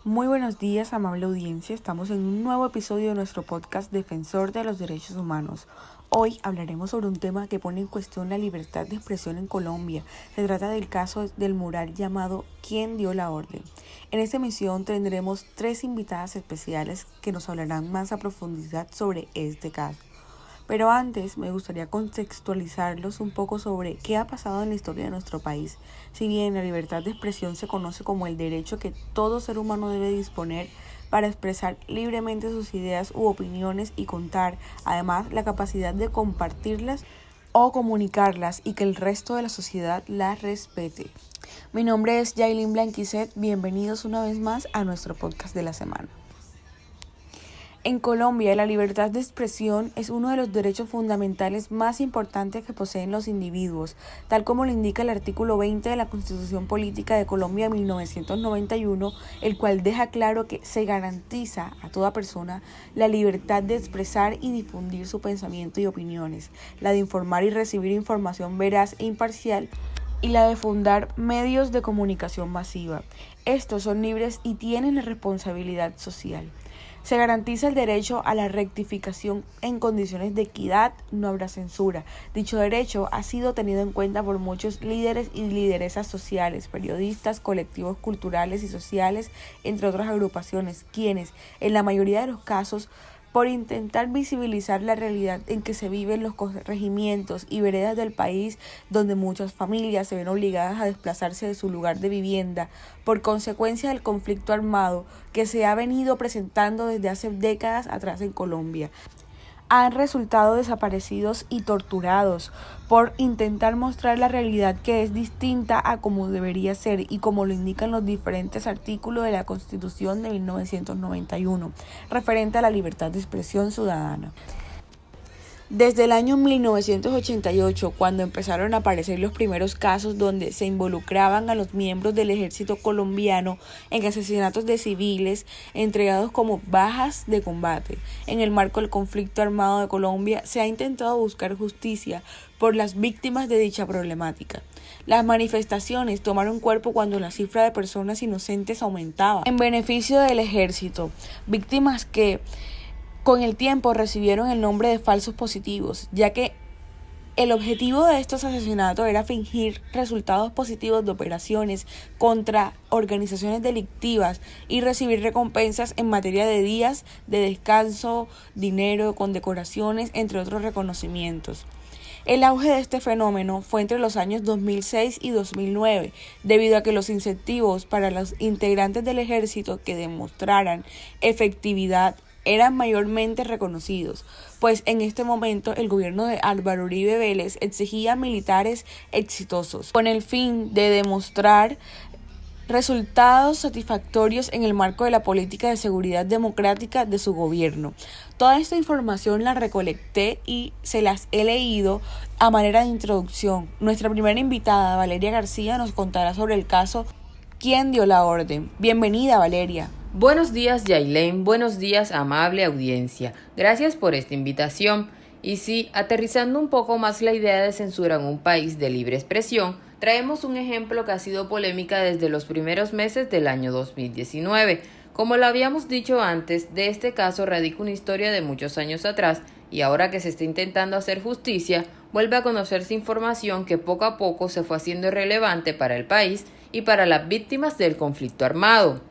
Muy buenos días, amable audiencia. Estamos en un nuevo episodio de nuestro podcast Defensor de los Derechos Humanos. Hoy hablaremos sobre un tema que pone en cuestión la libertad de expresión en Colombia. Se trata del caso del mural llamado ¿Quién dio la orden? En esta emisión tendremos 3 invitadas especiales que nos hablarán más a profundidad sobre este caso. Pero antes me gustaría contextualizarlos un poco sobre qué ha pasado en la historia de nuestro país. Si bien la libertad de expresión se conoce como el derecho que todo ser humano debe disponer para expresar libremente sus ideas u opiniones y contar, además, la capacidad de compartirlas o comunicarlas y que el resto de la sociedad las respete. Mi nombre es Yailin Blanquicet, bienvenidos una vez más a nuestro podcast de la semana. En Colombia, la libertad de expresión es uno de los derechos fundamentales más importantes que poseen los individuos, tal como lo indica el artículo 20 de la Constitución Política de Colombia de 1991, el cual deja claro que se garantiza a toda persona la libertad de expresar y difundir su pensamiento y opiniones, la de informar y recibir información veraz e imparcial, y la de fundar medios de comunicación masiva. Estos son libres y tienen responsabilidad social. Se garantiza el derecho a la rectificación en condiciones de equidad, no habrá censura. Dicho derecho ha sido tenido en cuenta por muchos líderes y lideresas sociales, periodistas, colectivos culturales y sociales, entre otras agrupaciones, quienes, en la mayoría de los casos, por intentar visibilizar la realidad en que se viven los corregimientos y veredas del país, donde muchas familias se ven obligadas a desplazarse de su lugar de vivienda por consecuencia del conflicto armado que se ha venido presentando desde hace décadas atrás en Colombia, han resultado desaparecidos y torturados por intentar mostrar la realidad que es distinta a como debería ser y como lo indican los diferentes artículos de la Constitución de 1991, referente a la libertad de expresión ciudadana. Desde el año 1988, cuando empezaron a aparecer los primeros casos donde se involucraban a los miembros del ejército colombiano en asesinatos de civiles entregados como bajas de combate, en el marco del conflicto armado de Colombia, se ha intentado buscar justicia por las víctimas de dicha problemática. Las manifestaciones tomaron cuerpo cuando la cifra de personas inocentes aumentaba en beneficio del ejército, víctimas que con el tiempo recibieron el nombre de falsos positivos, ya que el objetivo de estos asesinatos era fingir resultados positivos de operaciones contra organizaciones delictivas y recibir recompensas en materia de días de descanso, dinero, condecoraciones, entre otros reconocimientos. El auge de este fenómeno fue entre los años 2006 y 2009, debido a que los incentivos para los integrantes del ejército que demostraran efectividad eran mayormente reconocidos, pues en este momento el gobierno de Álvaro Uribe Vélez exigía militares exitosos, con el fin de demostrar resultados satisfactorios en el marco de la política de seguridad democrática de su gobierno. Toda esta información la recolecté y se las he leído a manera de introducción. Nuestra primera invitada, Valeria García, nos contará sobre el caso ¿Quién dio la orden? Bienvenida, Valeria. Buenos días, Yailin. Buenos días, amable audiencia. Gracias por esta invitación. Y sí, aterrizando un poco más la idea de censura en un país de libre expresión, traemos un ejemplo que ha sido polémica desde los primeros meses del año 2019. Como lo habíamos dicho antes, de este caso radica una historia de muchos años atrás y ahora que se está intentando hacer justicia, vuelve a conocerse información que poco a poco se fue haciendo irrelevante para el país y para las víctimas del conflicto armado.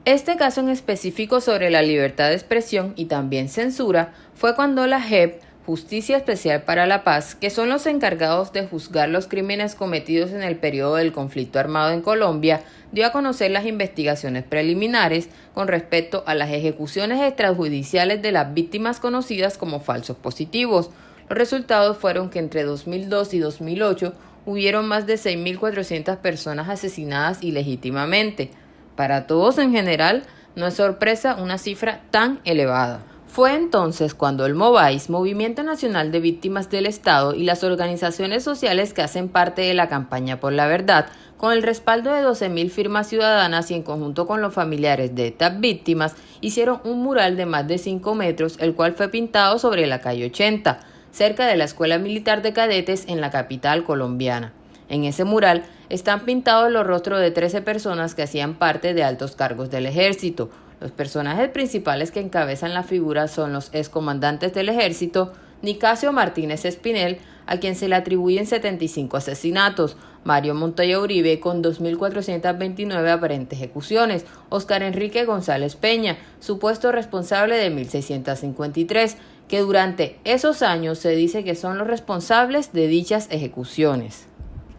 Este caso en específico sobre la libertad de expresión y también censura fue cuando la JEP, Justicia Especial para la Paz, que son los encargados de juzgar los crímenes cometidos en el periodo del conflicto armado en Colombia, dio a conocer las investigaciones preliminares con respecto a las ejecuciones extrajudiciales de las víctimas conocidas como falsos positivos. Los resultados fueron que entre 2002 y 2008 hubieron más de 6.400 personas asesinadas ilegítimamente. Para todos en general, no es sorpresa una cifra tan elevada. Fue entonces cuando el MOVAIS, Movimiento Nacional de Víctimas del Estado, y las organizaciones sociales que hacen parte de la campaña por la verdad, con el respaldo de 12.000 firmas ciudadanas y en conjunto con los familiares de estas víctimas, hicieron un mural de más de 5 metros, el cual fue pintado sobre la calle 80, cerca de la Escuela Militar de Cadetes en la capital colombiana. En ese mural están pintados los rostros de 13 personas que hacían parte de altos cargos del ejército. Los personajes principales que encabezan la figura son los excomandantes del ejército, Nicasio Martínez Espinel, a quien se le atribuyen 75 asesinatos, Mario Montoya Uribe con 2.429 aparentes ejecuciones, Óscar Enrique González Peña, supuesto responsable de 1.653, que durante esos años se dice que son los responsables de dichas ejecuciones.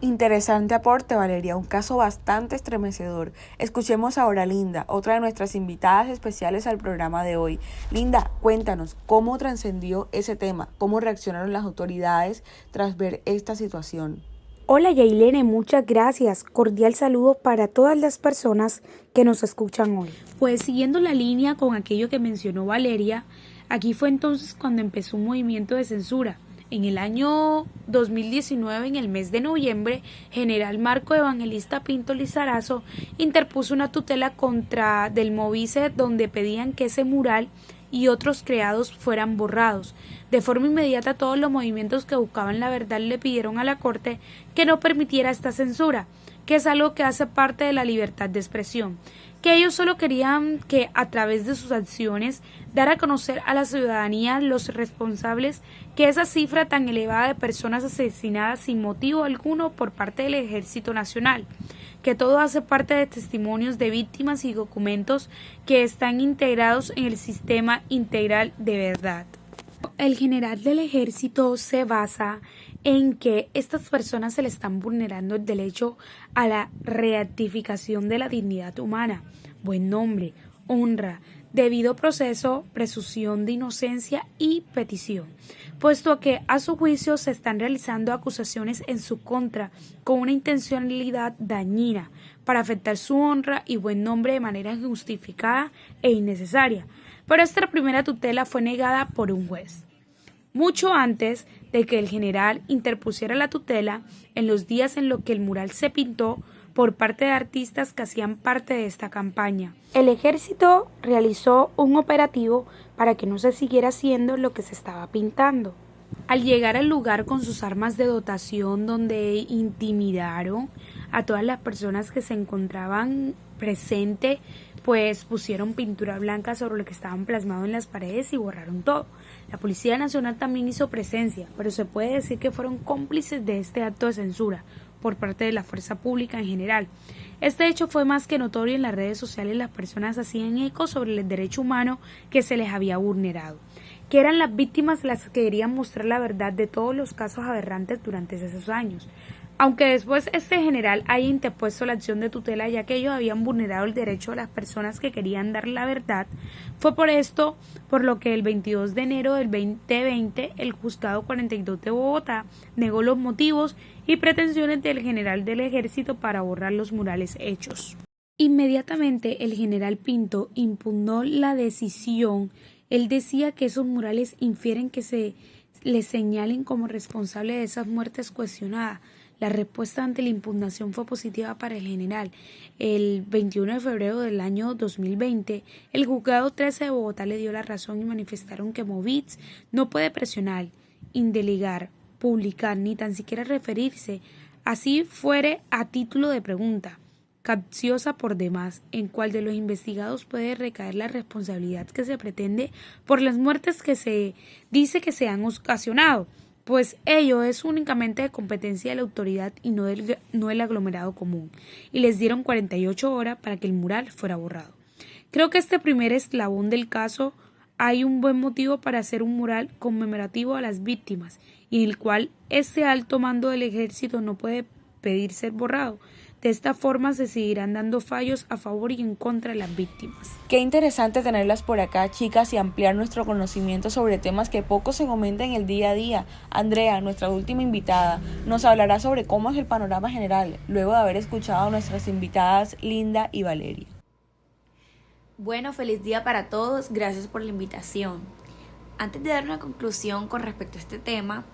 Interesante aporte, Valeria, un caso bastante estremecedor. Escuchemos ahora a Linda, otra de nuestras invitadas especiales al programa de hoy. Linda, cuéntanos, ¿cómo trascendió ese tema? ¿Cómo reaccionaron las autoridades tras ver esta situación? Hola Yailene, muchas gracias. Cordial saludo para todas las personas que nos escuchan hoy. Pues siguiendo la línea con aquello que mencionó Valeria, aquí fue entonces cuando empezó un movimiento de censura. En el año 2019, en el mes de noviembre, General Marco Evangelista Pinto Lizarazo interpuso una tutela contra del Movice donde pedían que ese mural y otros creados fueran borrados. De forma inmediata todos los movimientos que buscaban la verdad le pidieron a la Corte que no permitiera esta censura, que es algo que hace parte de la libertad de expresión, que ellos solo querían que a través de sus acciones dar a conocer a la ciudadanía los responsables que esa cifra tan elevada de personas asesinadas sin motivo alguno por parte del Ejército Nacional, que todo hace parte de testimonios de víctimas y documentos que están integrados en el sistema integral de verdad. El general del ejército se basa en que estas personas se le están vulnerando el derecho a la reactificación de la dignidad humana, buen nombre, honra, debido proceso, presunción de inocencia y petición, puesto que a su juicio se están realizando acusaciones en su contra con una intencionalidad dañina para afectar su honra y buen nombre de manera injustificada e innecesaria. Pero esta primera tutela fue negada por un juez. Mucho antes de que el general interpusiera la tutela, en los días en los que el mural se pintó por parte de artistas que hacían parte de esta campaña, el ejército realizó un operativo para que no se siguiera haciendo lo que se estaba pintando. Al llegar al lugar con sus armas de dotación, donde intimidaron a todas las personas que se encontraban presentes, pues pusieron pintura blanca sobre lo que estaban plasmado en las paredes y borraron todo. La Policía Nacional también hizo presencia, pero se puede decir que fueron cómplices de este acto de censura por parte de la fuerza pública en general. Este hecho fue más que notorio. En las redes sociales las personas hacían eco sobre el derecho humano que se les había vulnerado, que eran las víctimas las que querían mostrar la verdad de todos los casos aberrantes durante esos años. Aunque después este general haya interpuesto la acción de tutela ya que ellos habían vulnerado el derecho de las personas que querían dar la verdad, fue por esto por lo que el 22 de enero del 2020 el Juzgado 42 de Bogotá negó los motivos y pretensiones del general del ejército para borrar los murales hechos. Inmediatamente el general Pinto impugnó la decisión. Él decía que esos murales infieren que se le señalen como responsable de esas muertes cuestionadas. La respuesta ante la impugnación fue positiva para el general. El 21 de febrero del año 2020, el Juzgado 13 de Bogotá le dio la razón y manifestaron que Movitz no puede presionar, indelegar, publicar ni tan siquiera referirse, así fuere a título de pregunta, capciosa por demás, en cual de los investigados puede recaer la responsabilidad que se pretende por las muertes que se dice que se han ocasionado, pues ello es únicamente de competencia de la autoridad y no del aglomerado común, y les dieron 48 horas para que el mural fuera borrado. Creo que este primer eslabón del caso hay un buen motivo para hacer un mural conmemorativo a las víctimas, y en el cual este alto mando del ejército no puede pedir ser borrado. De esta forma se seguirán dando fallos a favor y en contra de las víctimas. Qué interesante tenerlas por acá, chicas, y ampliar nuestro conocimiento sobre temas que poco se comentan en el día a día. Andrea, nuestra última invitada, nos hablará sobre cómo es el panorama general, luego de haber escuchado a nuestras invitadas Linda y Valeria. Bueno, feliz día para todos, gracias por la invitación. Antes de dar una conclusión con respecto a este tema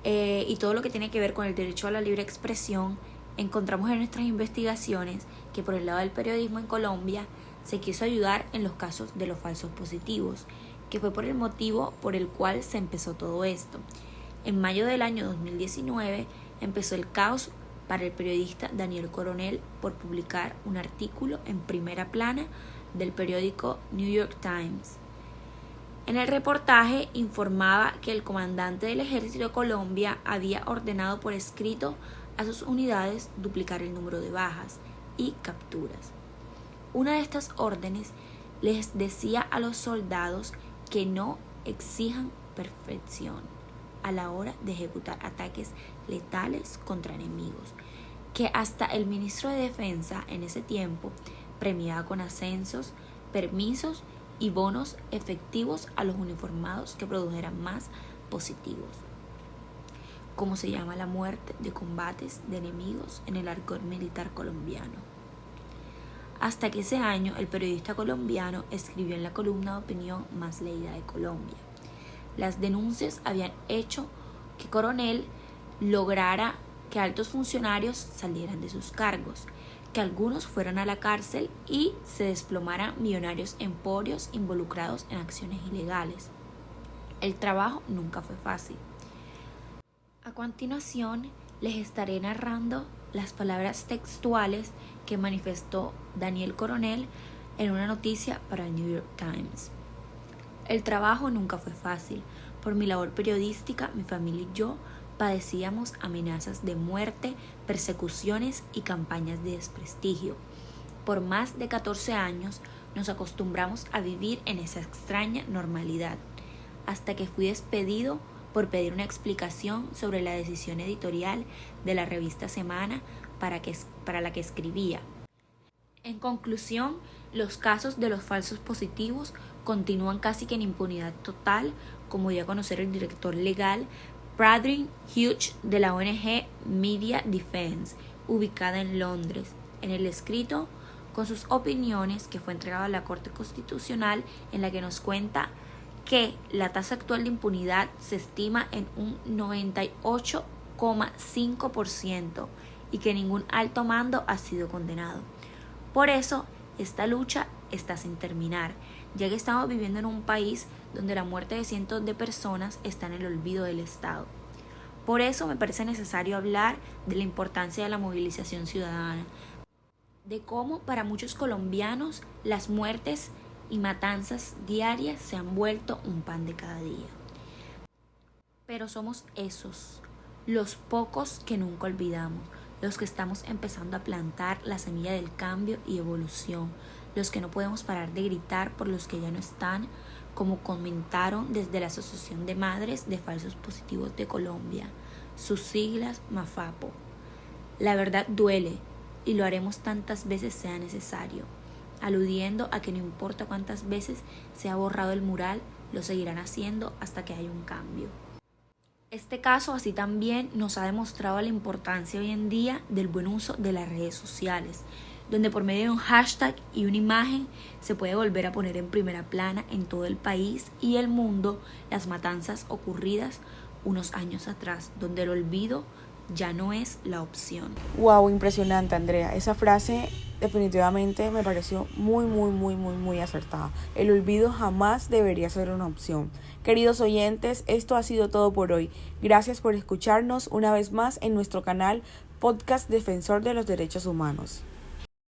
y todo lo que tiene que ver con el derecho a la libre expresión, encontramos en nuestras investigaciones que por el lado del periodismo en Colombia se quiso ayudar en los casos de los falsos positivos, que fue por el motivo por el cual se empezó todo esto. En mayo del año 2019 empezó el caos para el periodista Daniel Coronel por publicar un artículo en primera plana del periódico New York Times. En el reportaje informaba que el comandante del ejército de Colombia había ordenado por escrito a sus unidades duplicar el número de bajas y capturas. Una de estas órdenes les decía a los soldados que no exijan perfección a la hora de ejecutar ataques letales contra enemigos, que hasta el ministro de Defensa en ese tiempo premiaba con ascensos, permisos y bonos efectivos a los uniformados que produjeran más positivos, como se llama la muerte de combates de enemigos en el argot militar colombiano. Hasta que ese año el periodista colombiano escribió en la columna de opinión más leída de Colombia. Las denuncias habían hecho que Coronel lograra que altos funcionarios salieran de sus cargos, que algunos fueran a la cárcel y se desplomaran millonarios emporios involucrados en acciones ilegales. El trabajo nunca fue fácil. A continuación, les estaré narrando las palabras textuales que manifestó Daniel Coronel en una noticia para el New York Times. El trabajo nunca fue fácil. Por mi labor periodística, mi familia y yo padecíamos amenazas de muerte, persecuciones y campañas de desprestigio. Por más de 14 años nos acostumbramos a vivir en esa extraña normalidad, hasta que fui despedido por pedir una explicación sobre la decisión editorial de la revista Semana para la que escribía. En conclusión, los casos de los falsos positivos continúan casi que en impunidad total, como dio a conocer el director legal Bradley Hughes de la ONG Media Defense, ubicada en Londres, en el escrito con sus opiniones que fue entregado a la Corte Constitucional, en la que nos cuenta que la tasa actual de impunidad se estima en un 98,5% y que ningún alto mando ha sido condenado. Por eso, esta lucha está sin terminar, ya que estamos viviendo en un país donde la muerte de cientos de personas está en el olvido del Estado. Por eso me parece necesario hablar de la importancia de la movilización ciudadana, de cómo para muchos colombianos las muertes y matanzas diarias se han vuelto un pan de cada día. Pero somos esos, los pocos que nunca olvidamos, los que estamos empezando a plantar la semilla del cambio y evolución, los que no podemos parar de gritar por los que ya no están, como comentaron desde la Asociación de Madres de Falsos Positivos de Colombia, sus siglas MAFAPO. La verdad duele y lo haremos tantas veces sea necesario, aludiendo a que no importa cuántas veces se ha borrado el mural, lo seguirán haciendo hasta que haya un cambio. Este caso así también nos ha demostrado la importancia hoy en día del buen uso de las redes sociales, donde por medio de un hashtag y una imagen se puede volver a poner en primera plana en todo el país y el mundo las matanzas ocurridas unos años atrás, donde el olvido ya no es la opción. Wow, impresionante, Andrea. Esa frase definitivamente me pareció muy acertada. El olvido jamás debería ser una opción. Queridos oyentes, esto ha sido todo por hoy. Gracias por escucharnos una vez más en nuestro canal Podcast Defensor de los Derechos Humanos.